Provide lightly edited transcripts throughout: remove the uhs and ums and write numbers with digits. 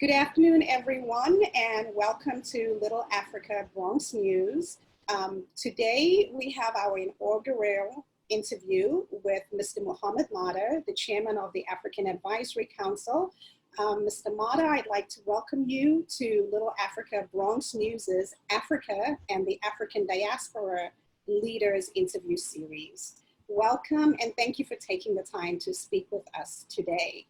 Good afternoon, everyone, and welcome to LittleAfrica BronxNews. Today, we have our inaugural interview with Mr. Mohammed Mardah, the chairman of the African Advisory Council. Mr. Mardah, I'd like to welcome you to LittleAfrica BronxNews' Africa and the African Diaspora Leaders interview series. Welcome, and thank you for taking the time to speak with us today.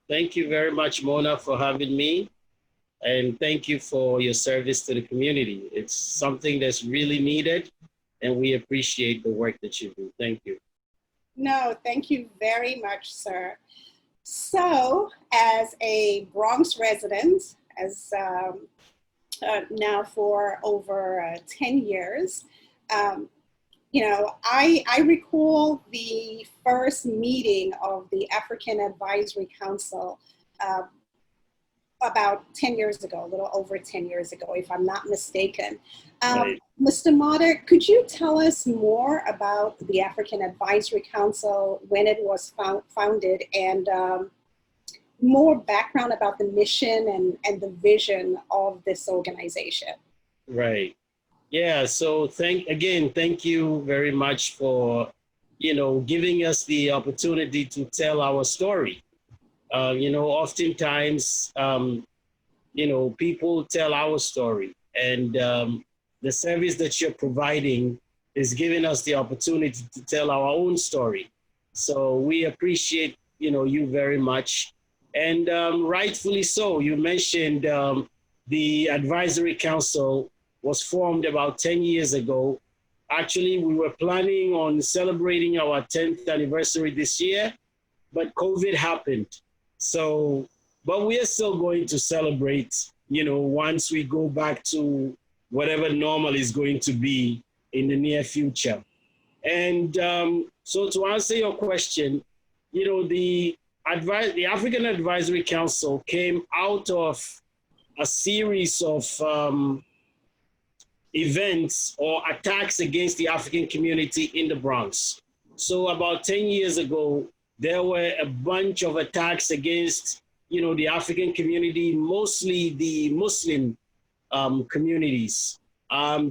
Thank you very much, Mona, for having me. And thank you for your service to the community. It's something that's really needed, and we appreciate the work that you do. Thank you. No, thank you very much, sir. So, as a Bronx resident, as now for over 10 years, I recall the first meeting of the African Advisory Council about 10 years ago, a little over 10 years ago, if I'm not mistaken. Right. Mr. Mardah, could you tell us more about the African Advisory Council, when it was founded, and more background about the mission and the vision of this organization? Right. Yeah, so thank you very much for, giving us the opportunity to tell our story. Oftentimes, people tell our story, and the service that you're providing is giving us the opportunity to tell our own story. So we appreciate, you very much. And rightfully so, you mentioned the Advisory Council was formed about 10 years ago. Actually, we were planning on celebrating our 10th anniversary this year, but COVID happened. So, but we are still going to celebrate, once we go back to whatever normal is going to be in the near future. And so to answer your question, the African Advisory Council came out of a series of events or attacks against the African community in the Bronx. So about 10 years ago, there were a bunch of attacks against, the African community, mostly the Muslim communities.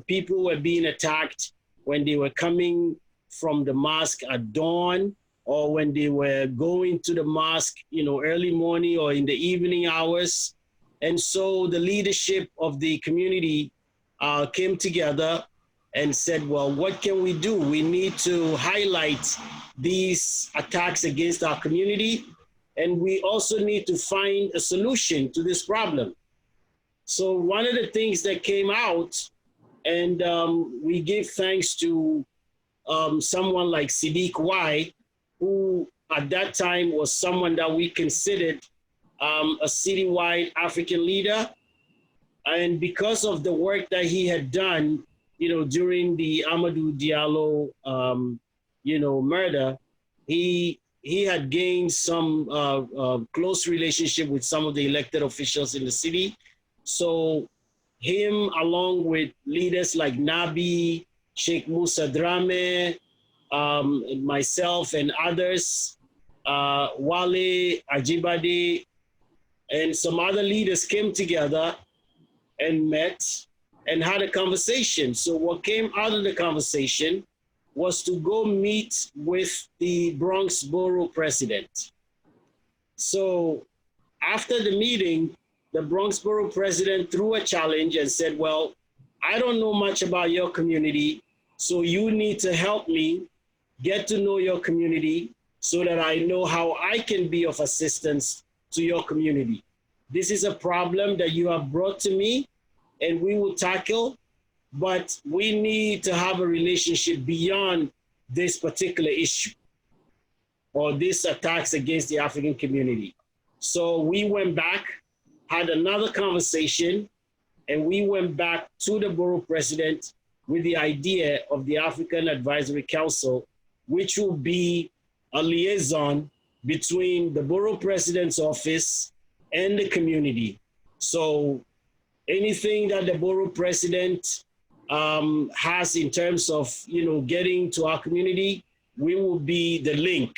People were being attacked when they were coming from the mosque at dawn, or when they were going to the mosque, early morning or in the evening hours. And so the leadership of the community came together and said, well, what can we do? We need to highlight these attacks against our community, and we also need to find a solution to this problem. So one of the things that came out, and we give thanks to someone like Siddiq Y, who at that time was someone that we considered a citywide African leader. And because of the work that he had done, during the Amadou Diallo, murder, he had gained some close relationship with some of the elected officials in the city. So him, along with leaders like Nabi, Sheikh Musa Drame, myself and others, Wale, Ajibade, and some other leaders came together and met and had a conversation. So what came out of the conversation was to go meet with the Bronx Borough president. So after the meeting, the Bronx Borough president threw a challenge and said, well, I don't know much about your community, so you need to help me get to know your community so that I know how I can be of assistance to your community. This is a problem that you have brought to me, and we will tackle, but we need to have a relationship beyond this particular issue or these attacks against the African community. So we went back, had another conversation, and we went back to the borough president with the idea of the African Advisory Council, which will be a liaison between the borough president's office and the community. So anything that the borough president has in terms of, getting to our community, we will be the link,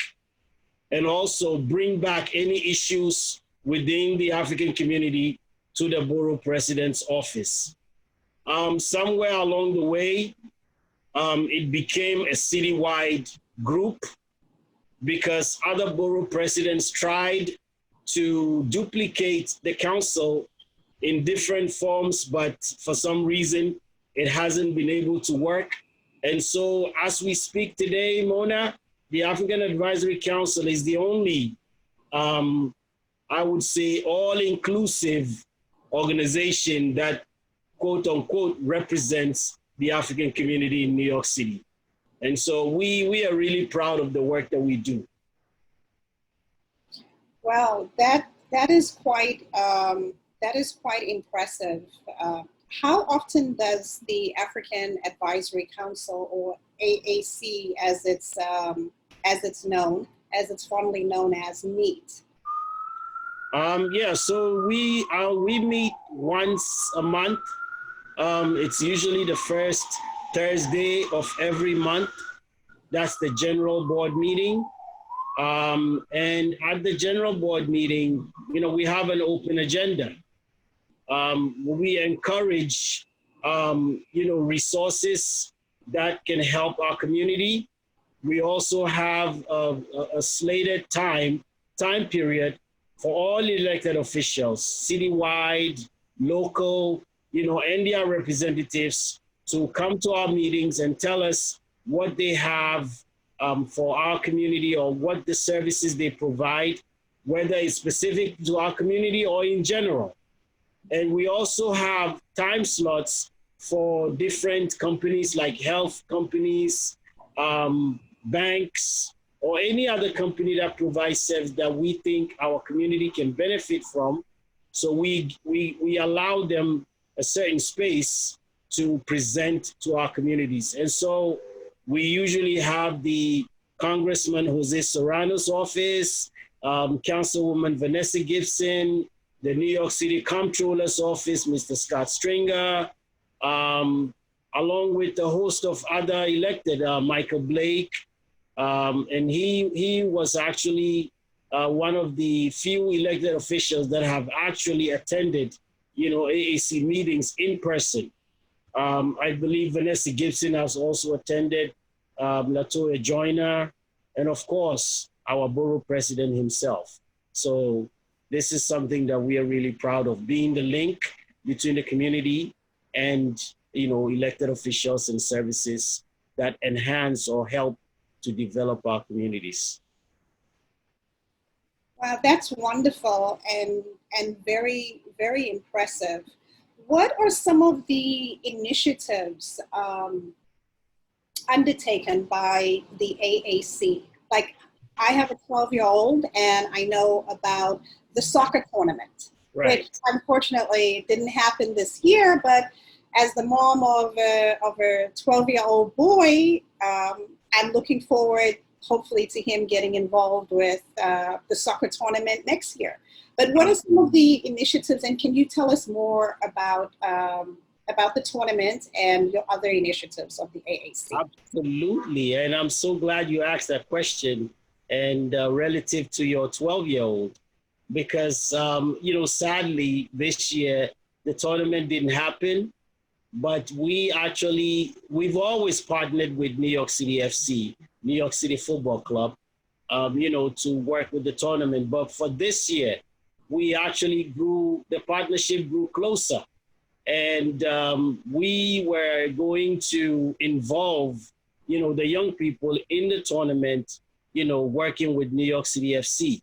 and also bring back any issues within the African community to the borough president's office. Somewhere along the way, it became a citywide group because other borough presidents tried to duplicate the council in different forms, but for some reason, it hasn't been able to work. And so as we speak today, Mona, the African Advisory Council is the only, I would say, all-inclusive organization that, quote unquote, represents the African community in New York City. And so we are really proud of the work that we do. Well, that is quite impressive. How often does the African Advisory Council, or AAC as it's formerly known as, meet? Yeah, so we meet once a month. It's usually the first Thursday of every month. That's the general board meeting. And at the general board meeting, we have an open agenda. We encourage, resources that can help our community. We also have a slated time period for all elected officials, citywide, local, and their representatives to come to our meetings and tell us what they have for our community or what the services they provide, whether it's specific to our community or in general. And we also have time slots for different companies like health companies, banks, or any other company that provides service that we think our community can benefit from. So we allow them a certain space to present to our communities. And so we usually have the Congressman Jose Serrano's office, Councilwoman Vanessa Gibson, the New York City Comptroller's office, Mr. Scott Stringer, along with a host of other elected, Michael Blake. And he was actually one of the few elected officials that have actually attended, AAC meetings in person. I believe Vanessa Gibson has also attended, Latoya Joyner, and of course, our borough president himself. So this is something that we are really proud of, being the link between the community and, elected officials and services that enhance or help to develop our communities. Wow, that's wonderful and very, very impressive. What are some of the initiatives undertaken by the AAC? Like, I have a 12-year-old and I know about the soccer tournament, right, which unfortunately didn't happen this year, but as the mom of a 12-year-old boy, I'm looking forward, hopefully, to him getting involved with the soccer tournament next year. But what are some of the initiatives, and can you tell us more about the tournament and your other initiatives of the AAC? Absolutely, and I'm so glad you asked that question, and relative to your 12-year-old, because, sadly, this year, the tournament didn't happen, but we've always partnered with New York City FC, New York City Football Club, to work with the tournament. But for this year, the partnership grew closer. And we were going to involve, the young people in the tournament, working with New York City FC.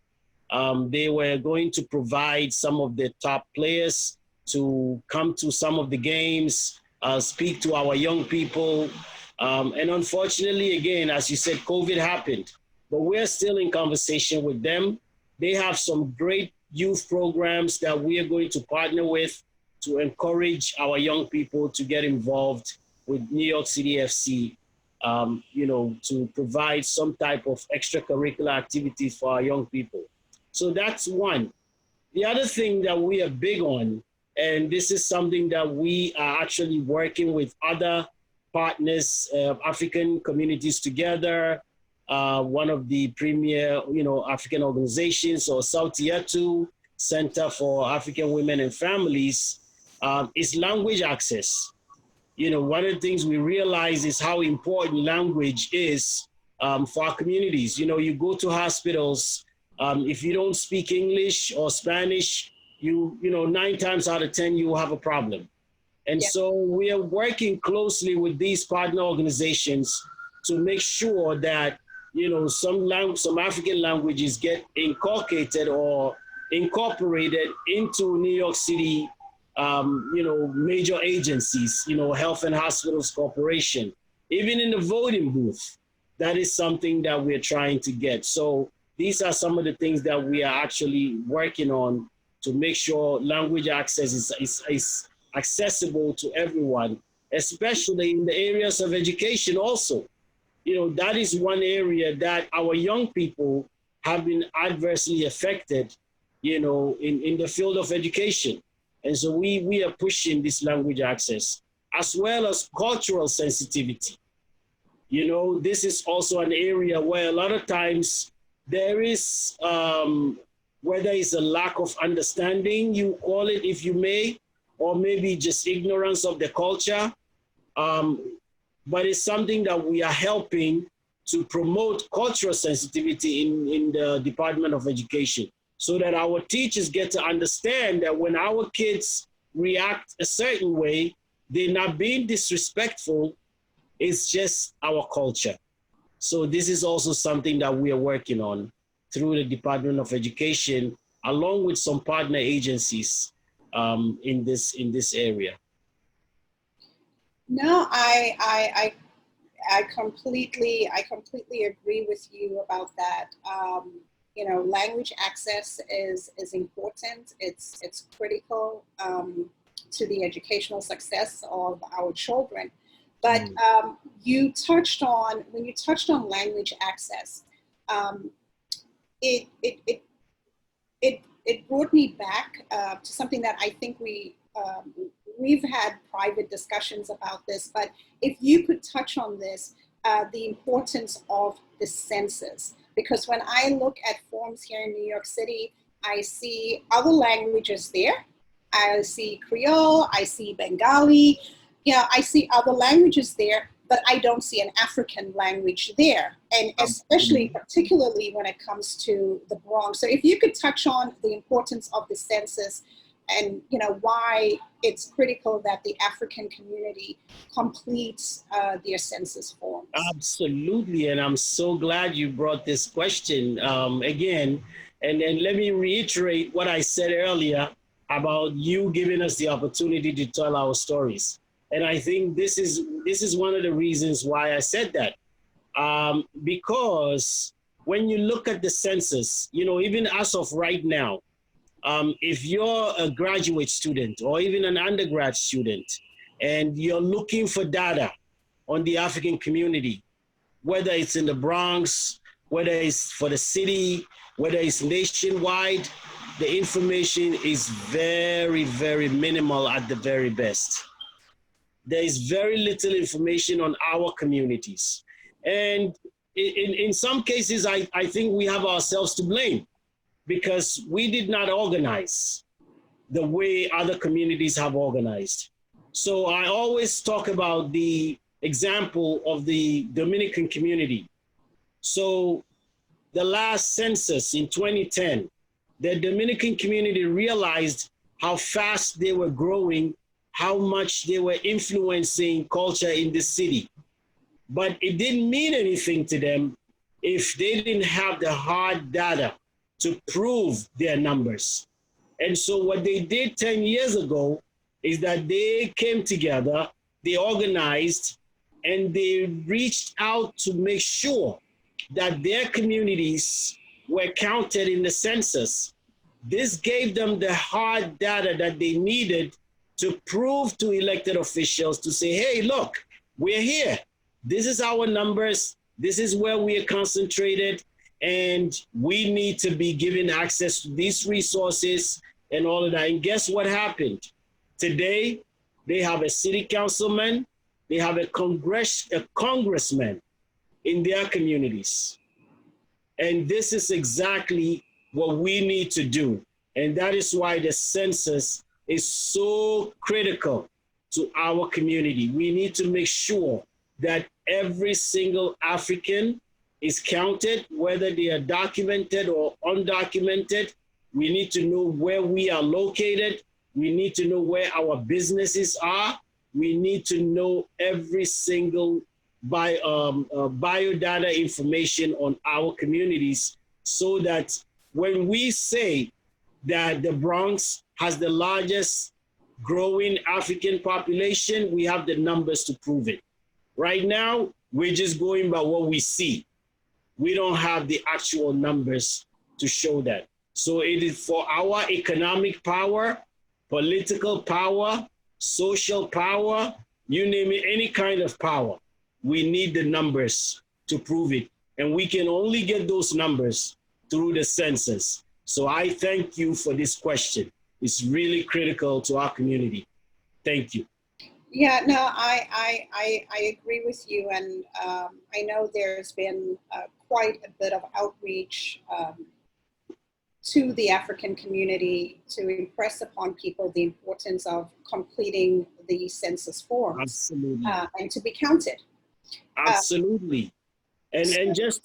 They were going to provide some of the top players to come to some of the games, speak to our young people. And unfortunately, again, as you said, COVID happened, but we're still in conversation with them. They have some great youth programs that we are going to partner with to encourage our young people to get involved with New York City FC, to provide some type of extracurricular activities for our young people. So that's one. The other thing that we are big on, and this is something that we are actually working with other partners, African communities together, one of the premier, African organizations, or Sautietu, Center for African Women and Families, is language access. You know, one of the things we realize is how important language is for our communities. You know, you go to hospitals, if you don't speak English or Spanish, you know, 9 times out of 10, you will have a problem. And so we are working closely with these partner organizations to make sure that, you know, some African languages get inculcated or incorporated into New York City, you know, major agencies, you know, Health and Hospitals Corporation, even in the voting booth. That is something that we're trying to get. So these are some of the things that we are actually working on to make sure language access is accessible to everyone, especially in the areas of education also. You know, that is one area that our young people have been adversely affected, you know, in the field of education. And so we are pushing this language access, as well as cultural sensitivity. You know, this is also an area where a lot of times there is, whether it's a lack of understanding, you call it, if you may, or maybe just ignorance of the culture. But it's something that we are helping to promote cultural sensitivity in the Department of Education, so that our teachers get to understand that when our kids react a certain way, they're not being disrespectful, it's just our culture. So this is also something that we are working on through the Department of Education, along with some partner agencies in this area. No, I completely agree with you about that. You know, language access is important. It's critical to the educational success of our children. But when you touched on language access, it brought me back to something that I think we've had private discussions about this. But if you could touch on this, the importance of the census, because when I look at forms here in New York City, I see other languages there. I see Creole, I see Bengali. Yeah, I see other languages there, but I don't see an African language there, and especially, particularly when it comes to the Bronx. So if you could touch on the importance of the census and, you know, why it's critical that the African community completes their census forms. Absolutely, and I'm so glad you brought this question again. And let me reiterate what I said earlier about you giving us the opportunity to tell our stories. And I think this is one of the reasons why I said that, because when you look at the census, you know, even as of right now, if you're a graduate student or even an undergrad student, and you're looking for data on the African community, whether it's in the Bronx, whether it's for the city, whether it's nationwide, the information is very, very minimal at the very best. There is very little information on our communities. And in some cases, I think we have ourselves to blame, because we did not organize the way other communities have organized. So I always talk about the example of the Dominican community. So the last census in 2010, the Dominican community realized how fast they were growing, how much they were influencing culture in the city. But it didn't mean anything to them if they didn't have the hard data to prove their numbers. And so what they did 10 years ago is that they came together, they organized, and they reached out to make sure that their communities were counted in the census. This gave them the hard data that they needed to prove to elected officials to say, hey, look, we're here. This is our numbers. This is where we are concentrated. And we need to be given access to these resources and all of that. And guess what happened? Today, they have a city councilman, they have a congressman in their communities. And this is exactly what we need to do. And that is why the census is so critical to our community. We need to make sure that every single African is counted, whether they are documented or undocumented. We need to know where we are located. We need to know where our businesses are. We need to know every single biodata information on our communities, so that when we say that the Bronx has the largest growing African population, we have the numbers to prove it. Right now, we're just going by what we see. We don't have the actual numbers to show that. So it is for our economic power, political power, social power, you name it, any kind of power. We need the numbers to prove it. And we can only get those numbers through the census. So I thank you for this question. It's really critical to our community. Thank you. Yeah, no, I agree with you. And I know there's been quite a bit of outreach to the African community to impress upon people the importance of completing the census forms. Absolutely. And to be counted. Absolutely. And just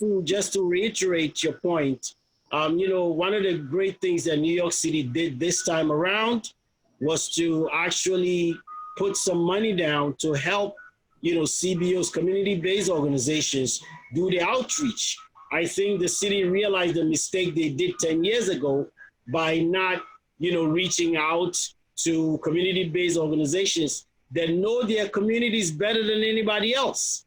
to reiterate your point, you know, one of the great things that New York City did this time around was to actually put some money down to help, you know, CBOs, community-based organizations, do the outreach. I think the city realized the mistake they did 10 years ago by not, you know, reaching out to community-based organizations that know their communities better than anybody else.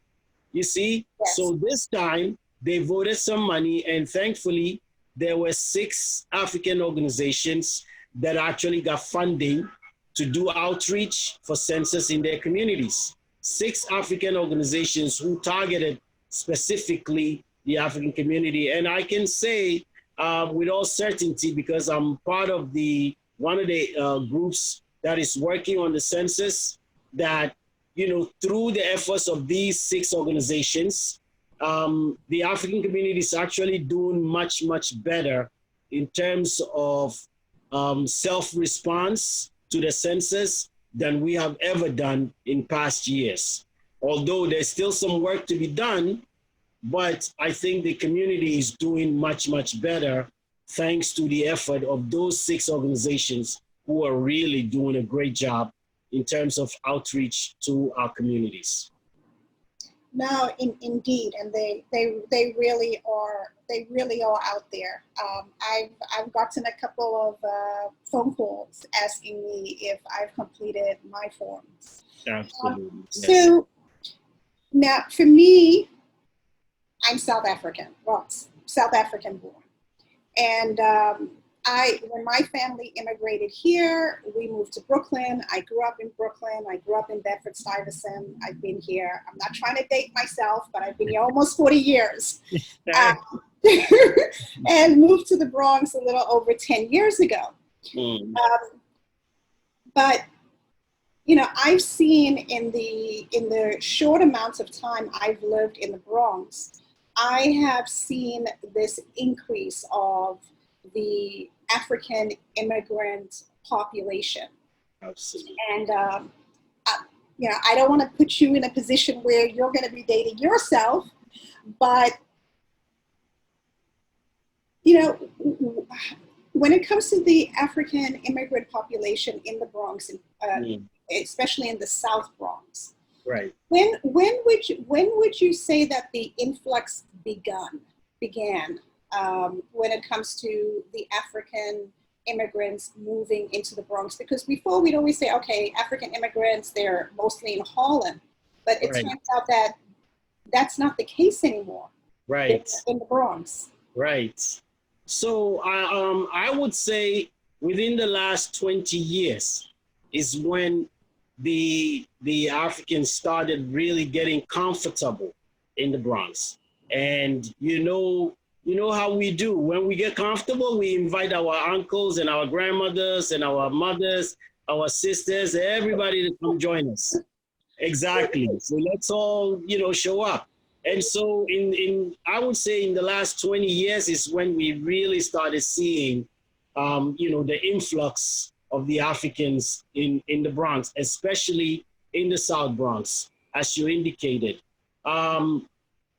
You see? Yes. So this time they voted some money, and thankfully there were 6 African organizations that actually got funding to do outreach for census in their communities. 6 African organizations who targeted specifically the African community. And I can say with all certainty, because I'm part of one of the groups that is working on the census, that, you know, through the efforts of these 6 organizations, the African community is actually doing much, much better in terms of self-response to the census than we have ever done in past years. Although there's still some work to be done, but I think the community is doing much, much better thanks to the effort of those 6 organizations who are really doing a great job in terms of outreach to our communities. No, indeed, and they really are out there. I've gotten a couple of phone calls asking me if I've completed my forms. Absolutely. Yes. So now, for me, I'm South African, well, South African born, and when my family immigrated here, we moved to Brooklyn. I grew up in Brooklyn. I grew up in Bedford-Stuyvesant. I've been here. I'm not trying to date myself, but I've been here almost 40 years. And moved to the Bronx a little over 10 years ago. But, you know, I've seen in the short amounts of time I've lived in the Bronx, I have seen this increase of the African immigrant population. Absolutely. And, you know, I don't want to put you in a position where you're going to be dating yourself, but, you know, when it comes to the African immigrant population in the Bronx, especially in the South Bronx, right? When would you say that the influx began? When it comes to the African immigrants moving into the Bronx? Because before we'd always say, okay, African immigrants, they're mostly in Harlem, but it turns out that that's not the case anymore. Right. It's in the Bronx. Right. So I would say within the last 20 years is when the Africans started really getting comfortable in the Bronx. And you know how we do. When we get comfortable, we invite our uncles and our grandmothers and our mothers, our sisters, everybody to come join us. Exactly. So let's all, you know, show up. And so I would say in the last 20 years is when we really started seeing the influx of the Africans in the Bronx, especially in the South Bronx, as you indicated. And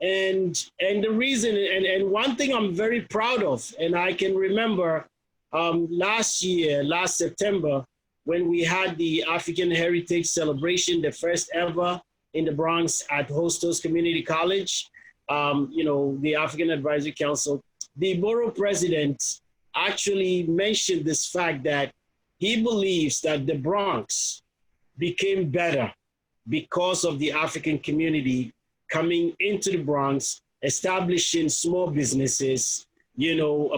the reason, and one thing I'm very proud of, and I can remember last September, when we had the African Heritage Celebration, the first ever in the Bronx at Hostos Community College, the African Advisory Council, the borough president actually mentioned this fact that he believes that the Bronx became better because of the African community coming into the Bronx, establishing small businesses,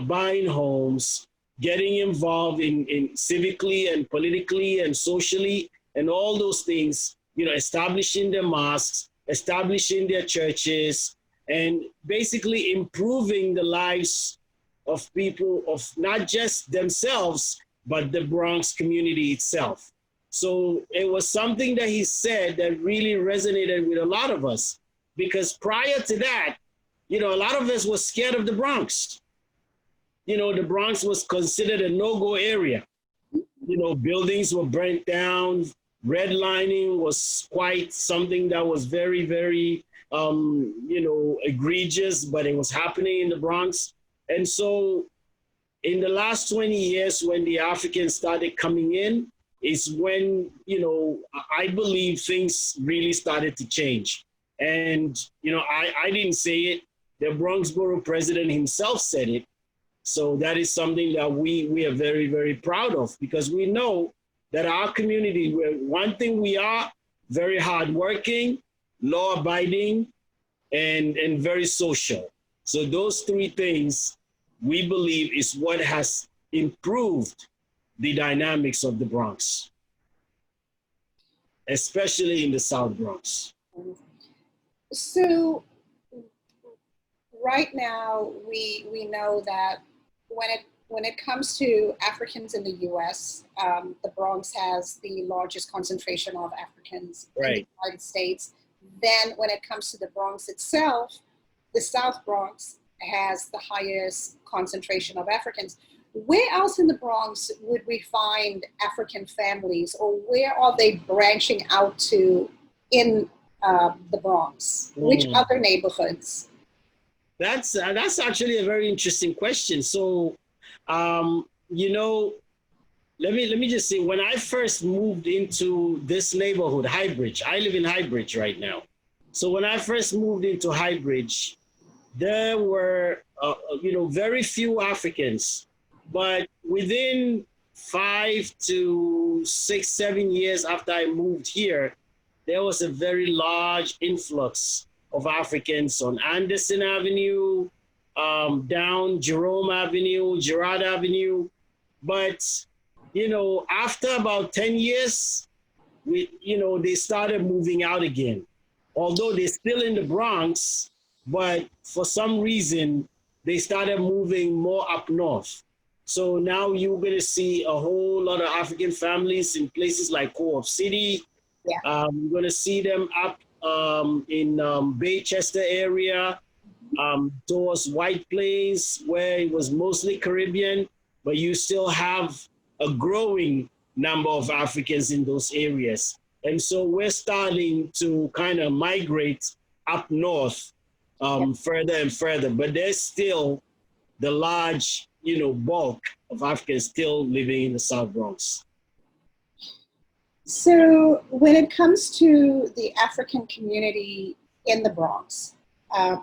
buying homes, getting involved in civically and politically and socially and all those things, establishing their mosques, establishing their churches, and basically improving the lives of people, of not just themselves, but the Bronx community itself. So it was something that he said that really resonated with a lot of us, because prior to that, a lot of us were scared of the Bronx. The Bronx was considered a no-go area. Buildings were burnt down. Redlining was quite something that was very, very, egregious, but it was happening in the Bronx. And so in the last 20 years, when the Africans started coming in, is when, I believe things really started to change. And, I didn't say it. The Bronx Borough president himself said it. So that is something that we are very, very proud of, because we know that our community, one thing we are, very hardworking, law-abiding, and very social. So those three things, we believe, is what has improved the dynamics of the Bronx, especially in the South Bronx. So right now, we know that when it comes to Africans in the U.S., the Bronx has the largest concentration of Africans in the United States. Then when it comes to the Bronx itself, the South Bronx has the highest concentration of Africans. Where else in the Bronx would we find African families, or where are they branching out to in the Bronx? Which other neighborhoods? That's actually a very interesting question. So, let me just say, when I first moved into this neighborhood, Highbridge, I live in Highbridge right now. So when I first moved into Highbridge, there were, very few Africans, but within 5 to 6, 7 years after I moved here, there was a very large influx of Africans on Anderson Avenue, down Jerome Avenue, Girard Avenue. But, after about 10 years, they started moving out again. Although they're still in the Bronx, but for some reason, they started moving more up north. So now you're going to see a whole lot of African families in places like Co-op City. Yeah. You're going to see them up in Baychester area, towards White Plains, where it was mostly Caribbean, but you still have a growing number of Africans in those areas. And so we're starting to kind of migrate up north further and further, but there's still the large, bulk of Africans still living in the South Bronx. So when it comes to the African community in the Bronx,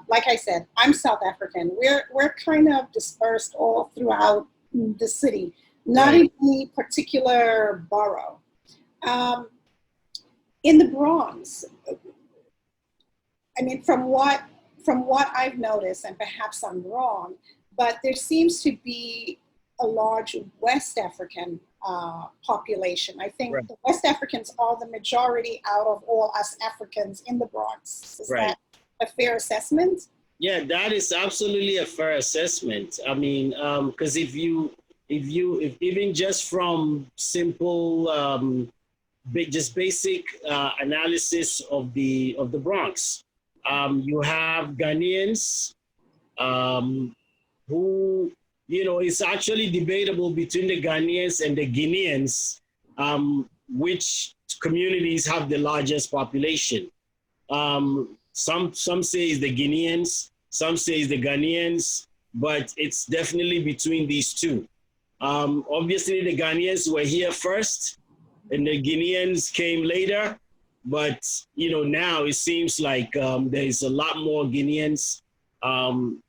like I said, I'm South African. We're kind of dispersed all throughout the city, not in any particular borough. In the Bronx, I mean, from what I've noticed, and perhaps I'm wrong, but there seems to be a large West African population. I think the West Africans are the majority out of all us Africans in the Bronx. Is that a fair assessment? Yeah, that is absolutely a fair assessment. I mean, because if even just from simple, just basic analysis of the Bronx, you have Ghanaians who it's actually debatable between the Ghanaians and the Guineans, which communities have the largest population. Some say it's the Guineans, some say it's the Ghanaians, but it's definitely between these two. Obviously, the Ghanaians were here first, and the Guineans came later. But now it seems like there is a lot more Guineans in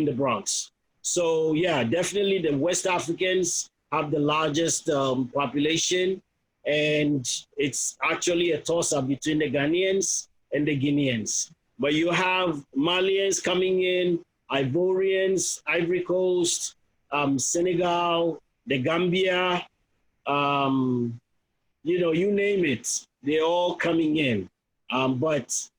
the Bronx. So yeah, definitely the West Africans have the largest population, and it's actually a toss-up between the Ghanaians and the Guineans. But you have Malians coming in, Ivorians, Ivory Coast, Senegal, the Gambia, you name it, they're all coming in. But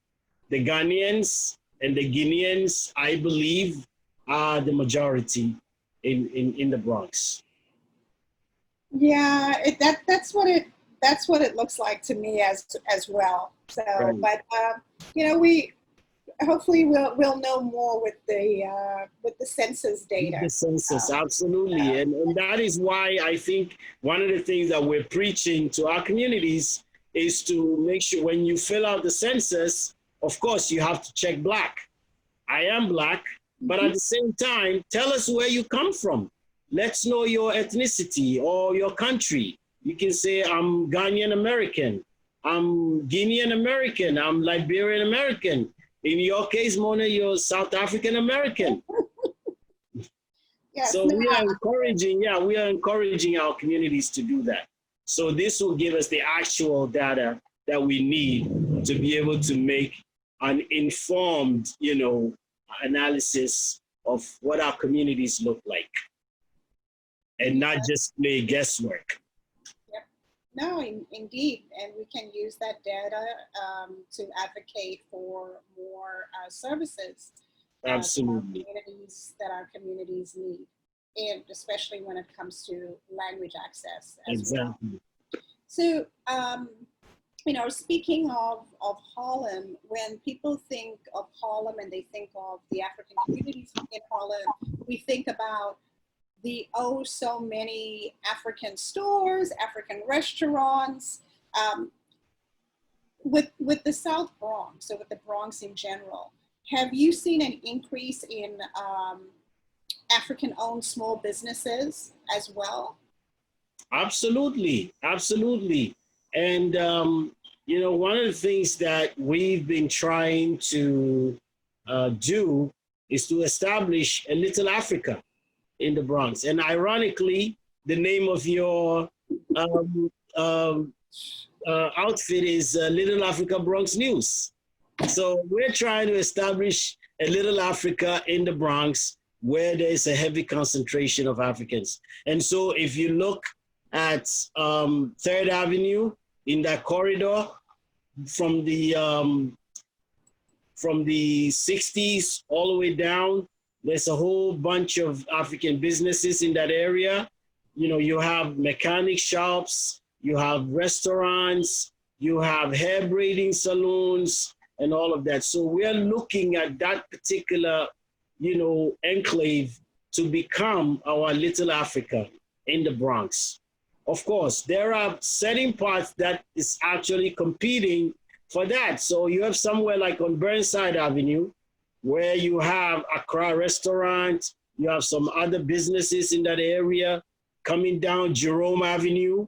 the Ghanaians and the Guineans, I believe, are the majority in the Bronx. Yeah, that's what it looks like to me as well. So, Right. but we hopefully we'll know more with the census data. The census, absolutely. And that is why I think one of the things that we're preaching to our communities is to make sure when you fill out the census, of course, you have to check Black. I am Black, but at the same time, tell us where you come from. Let's know your ethnicity or your country. You can say, I'm Ghanaian American, I'm Guinean American, I'm Liberian American. In your case, Mona, you're South African American. Yes, So we are encouraging our communities to do that. So this will give us the actual data that we need to be able to make an informed, analysis of what our communities look like, and not just play guesswork. Yep. No, indeed, and we can use that data to advocate for more services Absolutely. that our communities need, and especially when it comes to language access as Exactly. well. So, speaking of Harlem, when people think of Harlem and they think of the African communities in Harlem, we think about the so many African stores, African restaurants. With the South Bronx, so with the Bronx in general, have you seen an increase in African-owned small businesses as well? Absolutely. And, one of the things that we've been trying to do is to establish a Little Africa in the Bronx. And ironically, the name of your outfit is Little Africa BronxNews. So we're trying to establish a Little Africa in the Bronx where there's a heavy concentration of Africans. And so if you look at 3rd Avenue in that corridor from the 60s all the way down, there's a whole bunch of African businesses in that area. You have mechanic shops, you have restaurants, you have hair braiding salons, and all of that. So we're looking at that particular, enclave to become our Little Africa in the Bronx. Of course, there are certain parts that is actually competing for that. So you have somewhere like on Burnside Avenue, where you have Accra Restaurant, you have some other businesses in that area. Coming down Jerome Avenue,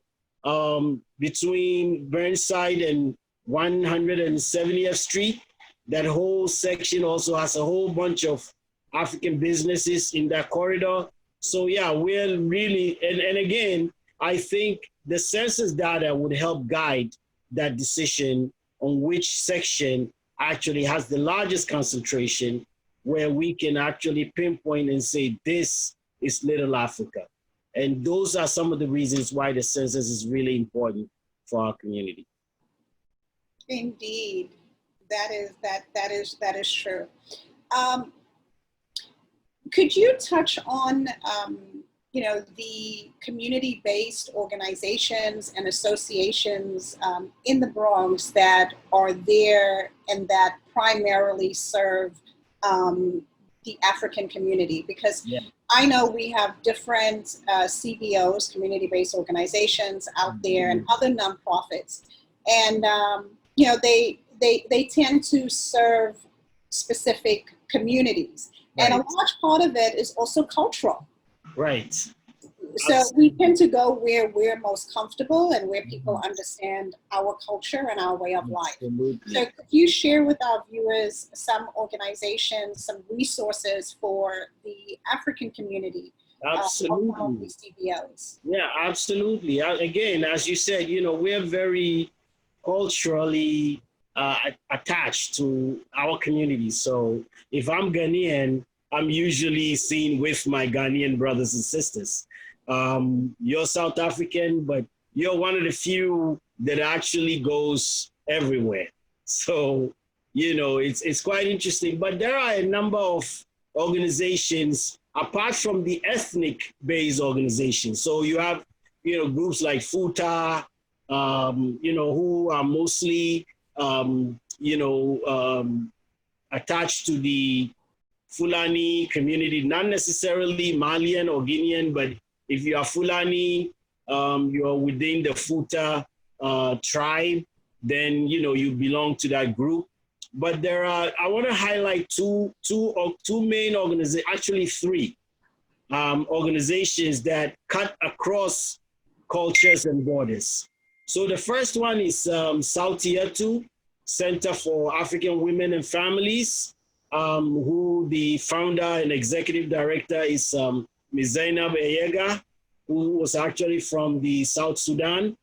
between Burnside and 170th Street, that whole section also has a whole bunch of African businesses in that corridor. So yeah, we're really, and again, I think the census data would help guide that decision on which section actually has the largest concentration, where we can actually pinpoint and say, this is Little Africa. And those are some of the reasons why the census is really important for our community. Indeed, that is true. Could you touch on the community-based organizations and associations in the Bronx that are there and that primarily serve the African community? Because Yeah. I know we have different CBOs, community-based organizations out there, and other nonprofits, and you know, they tend to serve specific communities, Right. and a large part of it is also cultural. Right. So we tend to go where we're most comfortable and where people understand our culture and our way of life. Absolutely. So could you share with our viewers some organizations, some resources for the African community? Absolutely. These CBOs. Yeah, absolutely. Again, as you said, you know, we're very culturally attached to our community. So if I'm Ghanaian, I'm usually seen with my Ghanaian brothers and sisters. You're South African, but you're one of the few that actually goes everywhere. So, you know, it's quite interesting. But there are a number of organizations apart from the ethnic-based organizations. So you have, you know, groups like FUTA, you know, who are mostly, attached to the Fulani community, not necessarily Malian or Guinean, but if you are Fulani, you're within the Futa tribe, then, you know, you belong to that group. But there are, I want to highlight two main organizations, actually three organizations that cut across cultures and borders. So the first one is Sautiatu, Center for African Women and Families, who the founder and executive director is Ms. Zainab Eyega, who was actually from the South Sudan.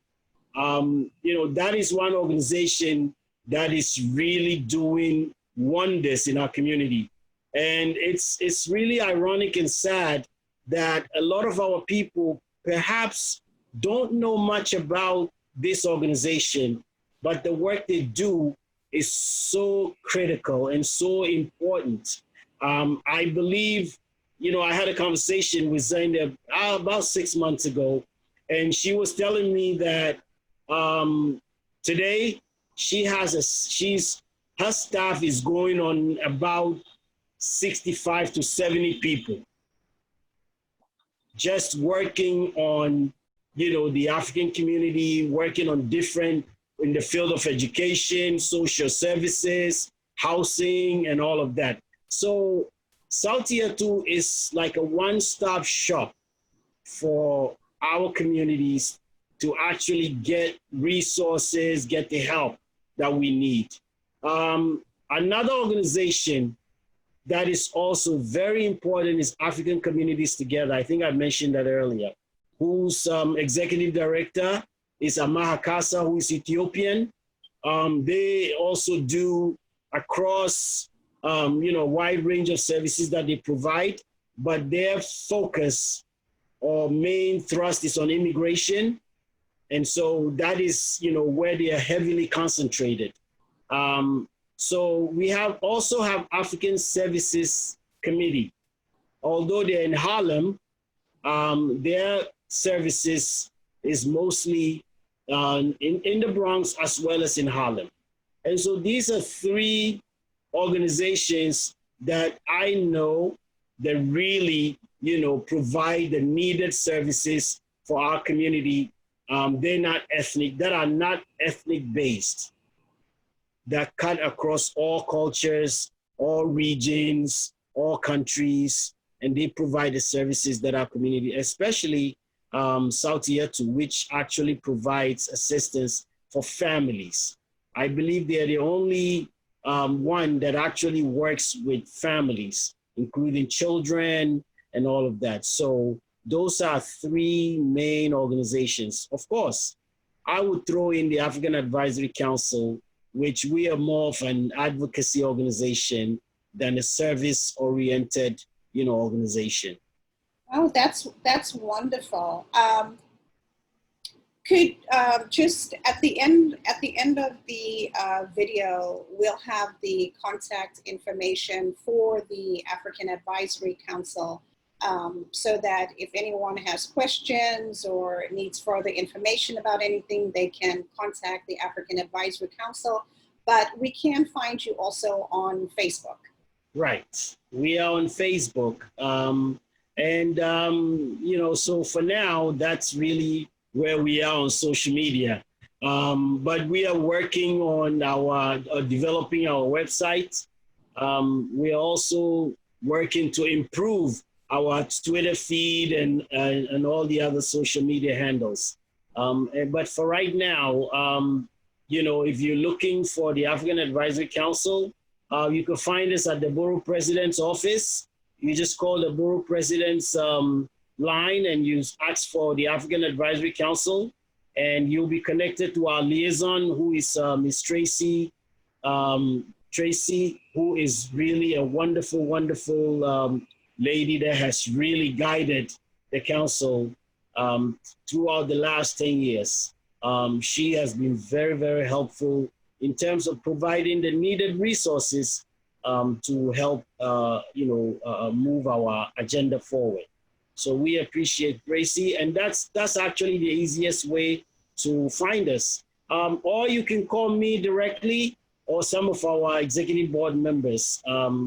You know, that is one organization that is really doing wonders in our community. And it's really ironic and sad that a lot of our people perhaps don't know much about this organization, but the work they do is so critical and so important. I believe, you know, I had a conversation with Zainab about 6 months ago, and she was telling me that today her staff is going on about 65 to 70 people, just working on, you know, the African community, working on different, in the field of education, social services, housing, and all of that. So Sautiatu is like a one-stop shop for our communities to actually get resources, get the help that we need. Another organization that is also very important is African Communities Together. I think I mentioned that earlier, whose executive director is Amaha Kasa, who is Ethiopian. They also do across, you know, wide range of services that they provide, but their focus or main thrust is on immigration. And so that is, you know, where they are heavily concentrated. So we also have African Services Committee. Although they're in Harlem, their services is mostly in the Bronx as well as in Harlem. And so these are three organizations that I know that really, you know, provide the needed services for our community. They're not ethnic, that are not ethnic based, that cut across all cultures, all regions, all countries, and they provide the services that our community, especially Sautiatu, which actually provides assistance for families. I believe they're the only one that actually works with families, including children and all of that. So those are three main organizations. Of course, I would throw in the African Advisory Council, which we are more of an advocacy organization than a service-oriented, you know, organization. Oh, that's wonderful. Could just at the end of the video, we'll have the contact information for the African Advisory Council, so that if anyone has questions or needs further information about anything, they can contact the African Advisory Council. But we can find you also on Facebook. Right. We are on Facebook. So for now, that's really where we are on social media. But we are working on our developing our website. We are also working to improve our Twitter feed and all the other social media handles. But for right now, if you're looking for the African Advisory Council, you can find us at the Borough President's office. You just call the Borough President's line and you ask for the African Advisory Council, and you'll be connected to our liaison, who is Miss Tracy. Tracy, who is really a wonderful, wonderful lady that has really guided the council throughout the last 10 years. She has been very, very helpful in terms of providing the needed resources to help, move our agenda forward. So we appreciate Gracie, and that's actually the easiest way to find us. Or you can call me directly or some of our executive board members,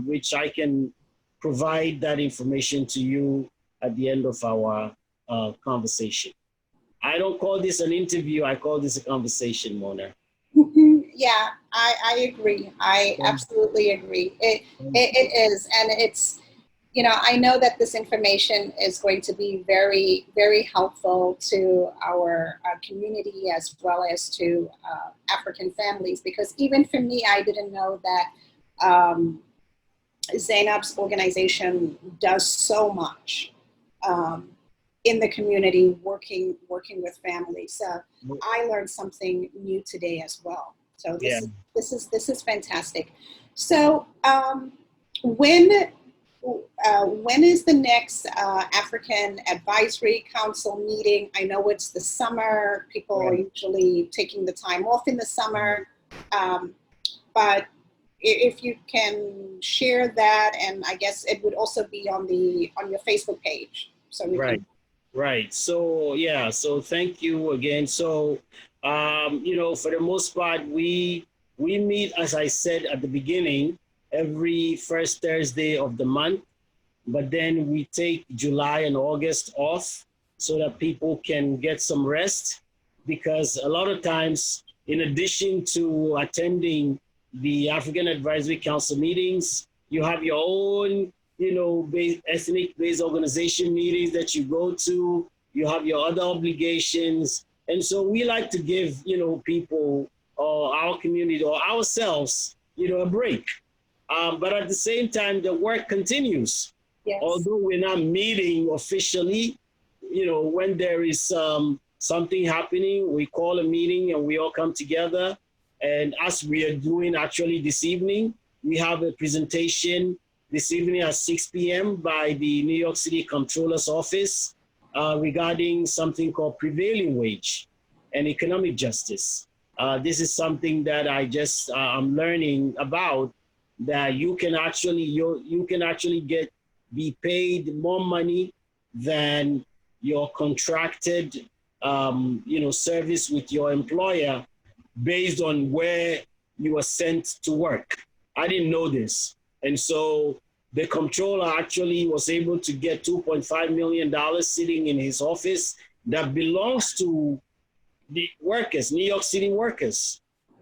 which I can provide that information to you at the end of our conversation. I don't call this an interview, I call this a conversation, Mona. Yeah, I agree. I absolutely agree. It is. And it's, I know that this information is going to be very, very helpful to our community as well as to African families, because even for me, I didn't know that Zainab's organization does so much in the community, working with families. So I learned something new today as well. So this is fantastic. So when is the next African Advisory Council meeting? I know it's the summer. People are usually taking the time off in the summer, but if you can share that, and I guess it would also be on your Facebook page. So we can. Right. So so thank you again. So for the most part, we meet, as I said at the beginning, every first Thursday of the month, but then we take July and August off so that people can get some rest, because a lot of times, in addition to attending the African Advisory Council meetings, you have your own ethnic-based organization meetings that you go to, you have your other obligations. And so we like to give, people or our community or ourselves, a break. But at the same time, the work continues. Yes. Although we're not meeting officially, when there is something happening, we call a meeting and we all come together. And as we are doing actually this evening, we have a presentation this evening at 6 p.m. by the New York City Comptroller's Office regarding something called prevailing wage and economic justice. This is something that I'm learning about, that you can actually be paid more money than your contracted service with your employer based on where you are sent to work. I didn't know this. And so the comptroller actually was able to get $2.5 million sitting in his office that belongs to the workers, New York City workers.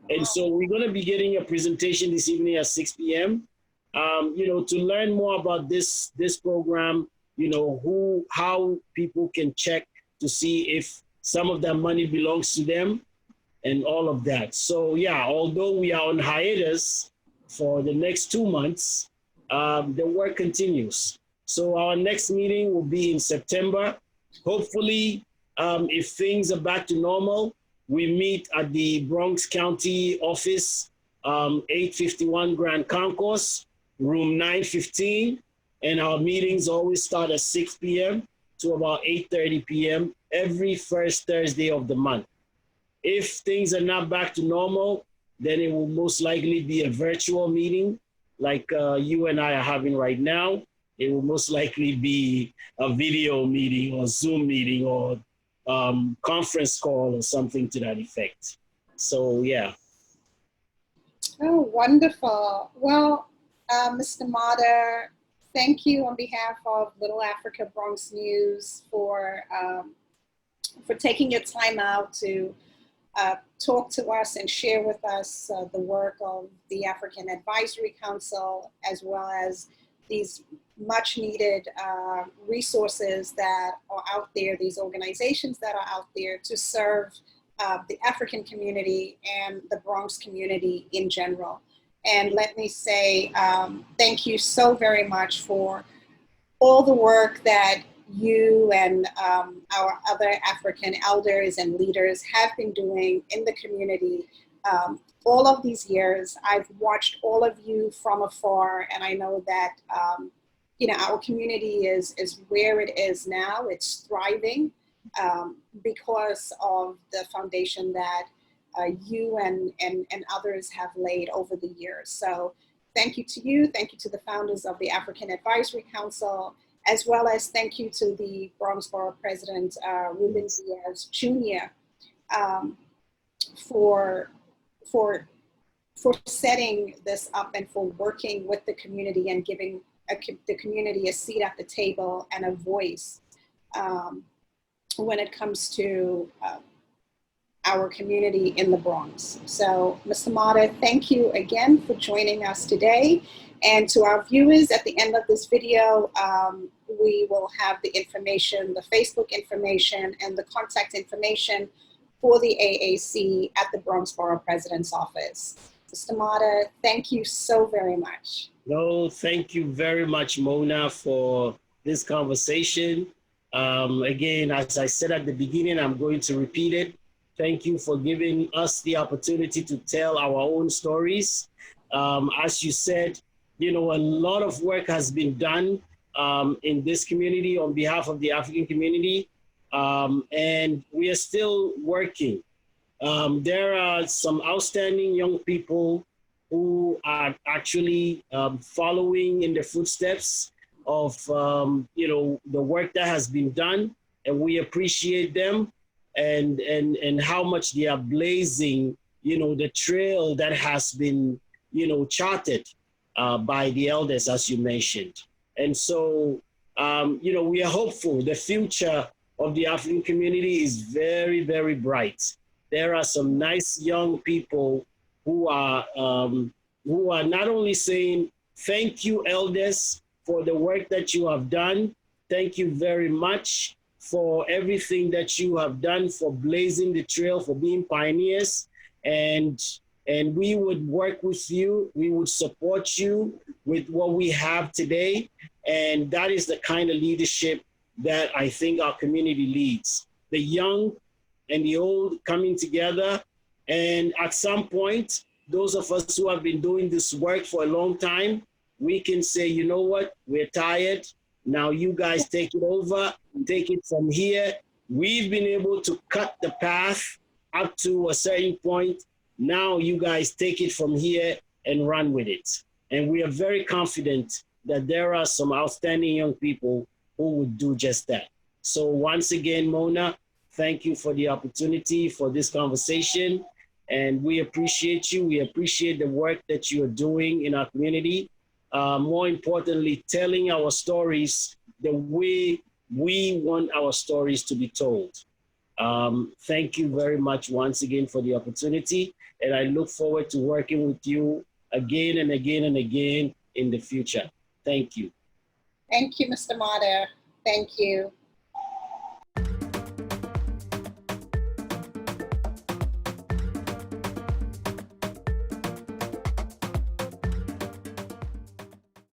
And so we're going to be getting a presentation this evening at 6 p.m. To learn more about this program, how people can check to see if some of that money belongs to them and all of that. So although we are on hiatus for the next 2 months, the work continues. So our next meeting will be in September. Hopefully, if things are back to normal, we meet at the Bronx County office, 851 Grand Concourse, room 915. And our meetings always start at 6 p.m. to about 8:30 p.m. every first Thursday of the month. If things are not back to normal, then it will most likely be a virtual meeting like you and I are having right now. It will most likely be a video meeting or Zoom meeting or conference call or something to that effect. So, Oh, wonderful. Well, Mr. Mardah, thank you on behalf of LittleAfrica BronxNews for taking your time out to talk to us and share with us the work of the African Advisory Council, as well as these much needed resources that are out there, these organizations that are out there to serve the African community and the Bronx community in general. And let me say thank you so very much for all the work that you and our other African elders and leaders have been doing in the community all of these years. I've watched all of you from afar, and I know that you know, our community is where it is now. It's thriving because of the foundation that you and others have laid over the years. So thank you to you, thank you to the founders of the African Advisory Council, as well as thank you to the Bronx Borough President, Ruben Diaz Jr., for setting this up and for working with the community and giving the community a seat at the table and a voice when it comes to our community in the Bronx. So, Mr. Mardah, thank you again for joining us today. And to our viewers, at the end of this video, we will have the information, the Facebook information, and the contact information for the AAC at the Bronx Borough President's Office. Mr. Mardah, thank you so very much. No, thank you very much, Mona, for this conversation. Again, as I said at the beginning, I'm going to repeat it. Thank you for giving us the opportunity to tell our own stories. As you said, you know, a lot of work has been done in this community on behalf of the African community, and we are still working. There are some outstanding young people who are actually following in the footsteps of, you know, the work that has been done, and we appreciate them and how much they are blazing, you know, the trail that has been, you know, charted by the elders, as you mentioned. And so, you know, we are hopeful. The future of the African community is very, very bright. There are some nice young people who are not only saying, thank you, elders, for the work that you have done. Thank you very much for everything that you have done, for blazing the trail, for being pioneers. And we would work with you. We would support you with what we have today. And that is the kind of leadership that I think our community needs. The young and the old coming together. And at some point, those of us who have been doing this work for a long time, we can say, you know what, we're tired. Now you guys take it over, take it from here. We've been able to cut the path up to a certain point. Now you guys take it from here and run with it. And we are very confident that there are some outstanding young people who would do just that. So once again, Mona, thank you for the opportunity for this conversation. And we appreciate you. We appreciate the work that you are doing in our community. More importantly, telling our stories the way we want our stories to be told. Thank you very much once again for the opportunity. And I look forward to working with you again and again and again in the future. Thank you. Thank you, Mr. Mardah. Thank you.